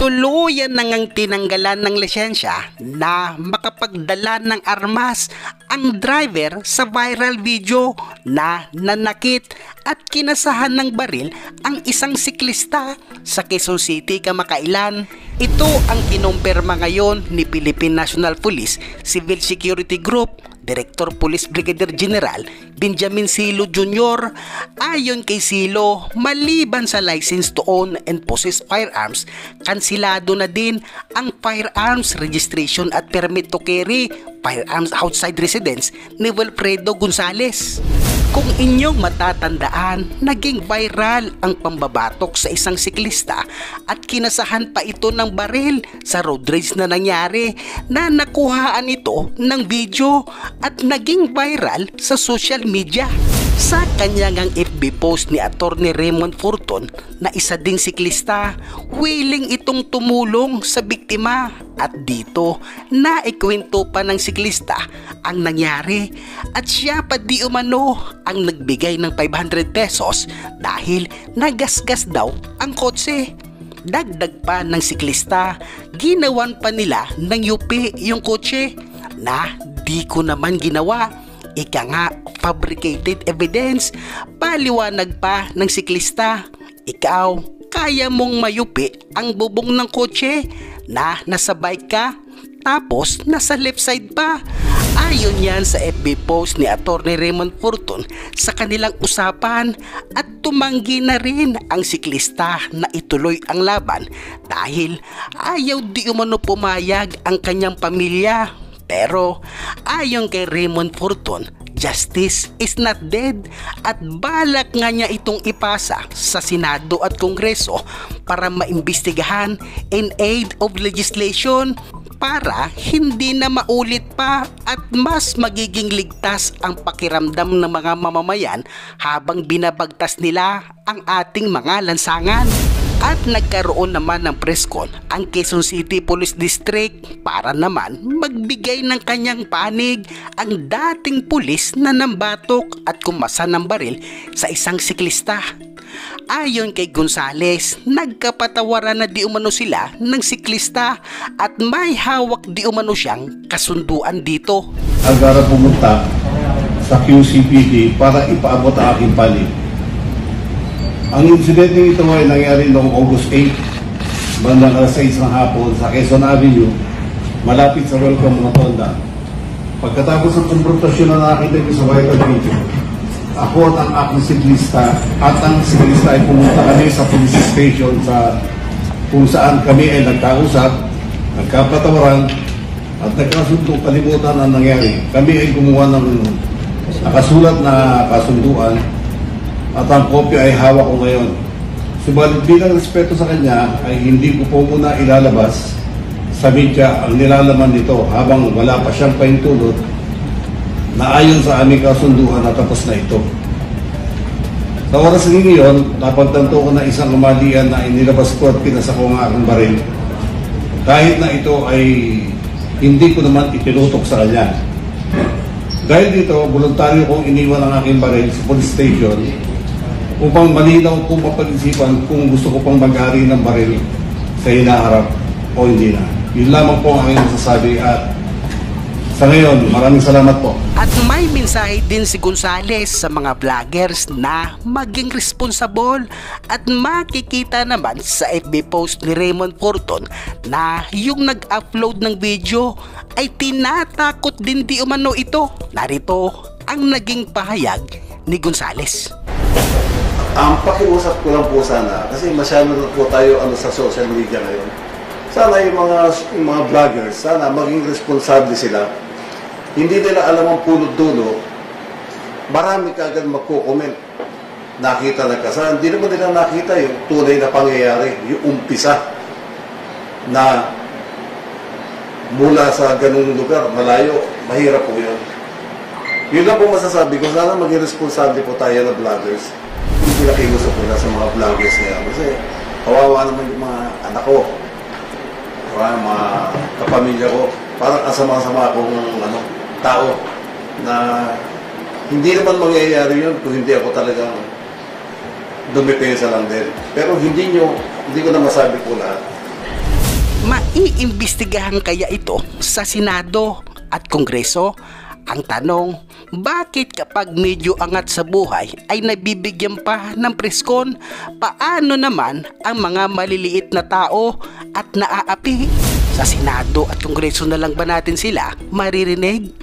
Tuluyan na ngang tinanggalan ng lisensya na makapagdala ng armas ang driver sa viral video na nanakit at kinasahan ng baril ang isang siklista sa Quezon City kamakailan. Ito ang kinumpirma ngayon ni Philippine National Police Civil Security Group Director Police Brigadier General Benjamin Silo Jr. Ayon kay Silo, maliban sa license to own and possess firearms, kansilado na din ang firearms registration at permit to carry firearms outside residence ni Wilfredo Gonzales. Kung inyong matatandaan, naging viral ang pambabatok sa isang siklista at kinasahan pa ito ng baril sa road rage na nangyari na nakuhaan ito ng video at naging viral sa social media. Sa kanyang FB post ni Attorney Raymond Forton na isa ding siklista, willing itong tumulong sa biktima at dito naikwento pa ng siklista ang nangyari at siya pa di umano ang nagbigay ng 500 pesos dahil nagasgas daw ang kotse. Dagdag pa ng siklista, ginawan pa nila ng yupi yung kotse na di ko naman ginawa. Ika nga, fabricated evidence. Paliwanag pa ng siklista, ikaw, kaya mong mayupi ang bubong ng kotse na nasa bike ka tapos nasa left side pa. Ayon yan sa FB post ni Attorney Raymond Forton sa kanilang usapan at tumanggi na rin ang siklista na ituloy ang laban dahil ayaw di umano pumayag ang kanyang pamilya. Pero ayon kay Raymond Forton, justice is not dead at balak nga niya itong ipasa sa Senado at Kongreso para maimbestigahan in aid of legislation para hindi na maulit pa at mas magiging ligtas ang pakiramdam ng mga mamamayan habang binabagtas nila ang ating mga lansangan. At nagkaroon naman ng press con ang Quezon City Police District para naman magbigay ng kanyang panig ang dating pulis na nambatok at kumasa ng baril sa isang siklista. Ayon kay Gonzales, nagkapatawaran na di umano sila ng siklista at may hawak di umano siyang kasunduan dito. Agara pumunta sa QCPD para ipaabot ang aking panig. Ang insidente ito ay nangyari noong August 8, bandang alas 6 ng hapon sa Quezon Avenue, malapit sa Welcome Rotonda. Pagkatapos ng konfrontasyon na nakita ko sa viral video, ako at ang aking siklista ay pumunta kami sa police station kung saan kami ay nagkausap, nagkapatawaran at nagkasundo. Kalimutan ang nangyari. Kami ay gumawa ng nakasulat na kasunduan at ang kopya ay hawak ko ngayon. Subalit bilang respeto sa kanya ay hindi ko po muna ilalabas sa media ang nilalaman nito habang wala pa siyang pahintulot na ayon sa aming kasunduan na tapos na ito. Sa oras ng iyon, napagtanto ko na isang umalian na inilabas ko at pinasa ko ang aking baril. Kahit na ito ay hindi ko naman itinutok sa kanya. Dahil dito, voluntaryo kong iniwan ang aking baril sa police station upang malinaw kung mapag-isipan kung gusto ko pang mag-ari ng baril sa hinaharap o hindi na. Yun lamang po ang aking masasabi at sa ngayon, maraming salamat po. At may mensahe din si Gonzales sa mga vloggers na maging responsable at makikita naman sa FB post ni Raymond Forton na yung nag-upload ng video ay tinatakot din di umano ito. Narito ang naging pahayag ni Gonzales. Ang pakiusap ko lang po sana, kasi masyado na po tayo sa social media ngayon. Sana yung mga vloggers, sana maging responsable sila. Hindi nila alam ang punot-dulo, marami kaagad magko-comment. Nakita na kasal, hindi naman nila nakita yung tunay na pangyayari, yung umpisa na mula sa ganung lugar, malayo, mahirap po yun. Yun lang po masasabi ko, sana maging responsable po tayo na vloggers. Pinakiusap ko na sa mga vloggers ngayon kasi kawawa naman yung mga anak ko, mga kapamilya ko, parang asama-sama akong tao na hindi naman mangyayari yun kung hindi ako talagang dumipensa lang din. Pero hindi ko na masabi po lahat. Maiimbestigahan kaya ito sa Senado at Kongreso? Ang tanong, bakit kapag medyo angat sa buhay ay nabibigyan pa ng preskon? Paano naman ang mga maliliit na tao at naaapi? Sa Senado at Kongreso na lang ba natin sila maririnig?